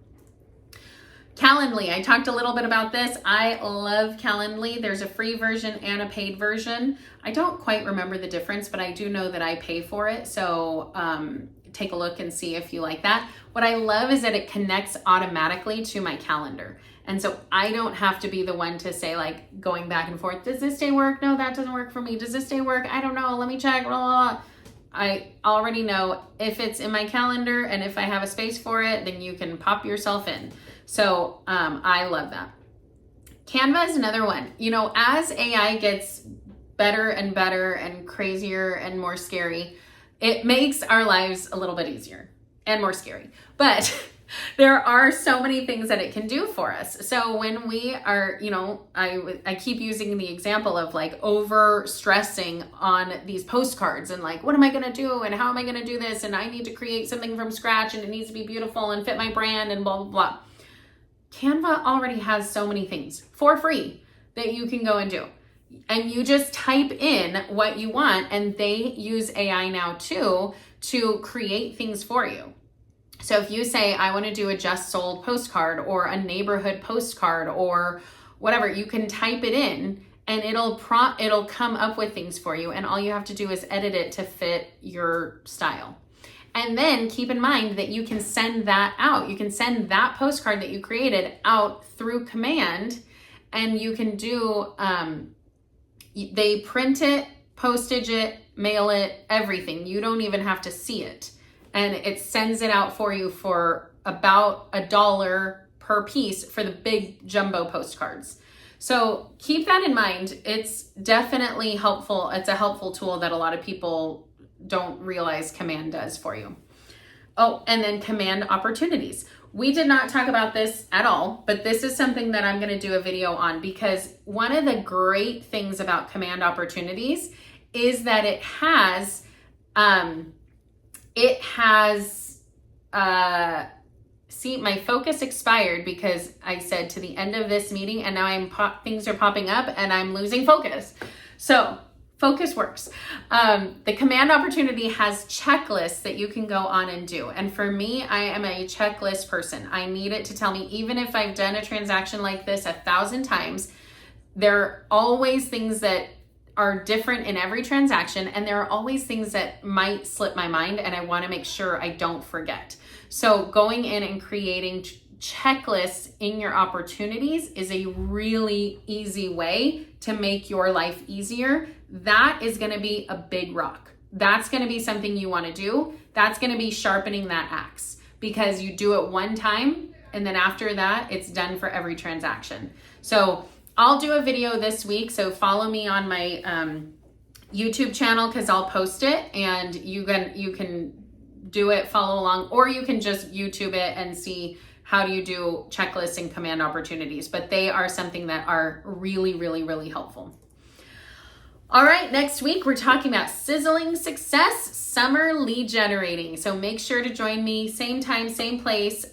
Calendly, I talked a little bit about this. I love Calendly. There's a free version and a paid version. I don't quite remember the difference, but I do know that I pay for it. So take a look and see if you like that. What I love is that it connects automatically to my calendar. And so I don't have to be the one to say, like, going back and forth, does this day work? No, that doesn't work for me. Does this day work? I don't know. Let me check. Blah, blah, blah. I already know if it's in my calendar, and if I have a space for it, then you can pop yourself in. So I love that. Canva is another one. You know, as AI gets better and better and crazier and more scary, it makes our lives a little bit easier and more scary. But there are so many things that it can do for us. So when we are, you know, I keep using the example of like over stressing on these postcards and like, what am I going to do? And how am I going to do this? And I need to create something from scratch, and it needs to be beautiful and fit my brand and blah, blah, blah. Canva already has so many things for free that you can go and do. And you just type in what you want, and they use AI now too to create things for you. So if you say, I want to do a just sold postcard or a neighborhood postcard or whatever, you can type it in and it'll come up with things for you. And all you have to do is edit it to fit your style. And then keep in mind that you can send that out. You can send that postcard that you created out through command, and you can do, they print it, postage it, mail it, everything. You don't even have to see it. And it sends it out for you for about $1 per piece for the big jumbo postcards. So keep that in mind. It's definitely helpful. It's a helpful tool that a lot of people don't realize Command does for you. Oh, and then Command opportunities. We did not talk about this at all, but this is something that I'm going to do a video on, because one of the great things about Command opportunities is that it has it has, see, my focus expired because I said to the end of this meeting, and now things are popping up and I'm losing focus. So focus works. The command opportunity has checklists that you can go on and do. And for me, I am a checklist person. I need it to tell me, even if I've done a transaction like this 1,000 times, there are always things that are different in every transaction. And there are always things that might slip my mind, and I want to make sure I don't forget. So going in and creating checklists in your opportunities is a really easy way to make your life easier. That is going to be a big rock. That's going to be something you want to do. That's going to be sharpening that axe, because you do it one time and then after that it's done for every transaction. So I'll do a video this week, so follow me on my YouTube channel, because I'll post it and you can do it, follow along, or you can just YouTube it and see how do you do checklists and command opportunities. But they are something that are really, really, really helpful. All right, next week we're talking about sizzling success, summer lead generating. So make sure to join me, same time, same place,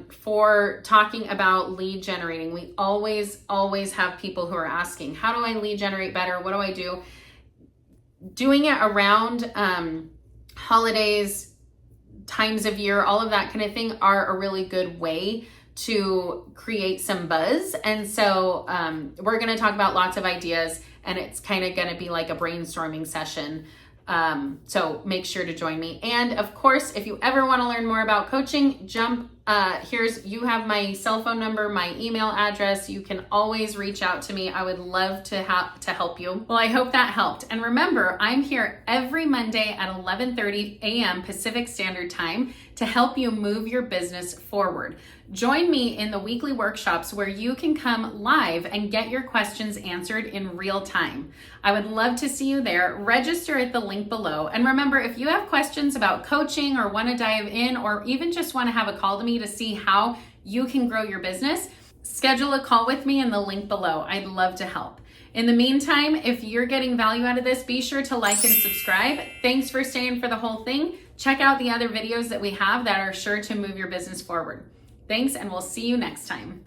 for talking about lead generating. We always have people who are asking, how do I lead generate better? What do I do? Doing it around holidays, times of year, all of that kind of thing are a really good way to create some buzz. And so we're going to talk about lots of ideas, and it's kind of going to be like a brainstorming session. So make sure to join me. And of course, if you ever want to learn more about coaching, you have my cell phone number, my email address. You can always reach out to me. I would love to help you. Well, I hope that helped. And remember, I'm here every Monday at 11:30 a.m. Pacific Standard Time to help you move your business forward. Join me in the weekly workshops where you can come live and get your questions answered in real time. I would love to see you there. Register at the link below. And remember, if you have questions about coaching or want to dive in, or even just want to have a call to me to see how you can grow your business, schedule a call with me in the link below. I'd love to help. In the meantime, if you're getting value out of this, be sure to like and subscribe. Thanks for staying for the whole thing. Check out the other videos that we have that are sure to move your business forward. Thanks, and we'll see you next time.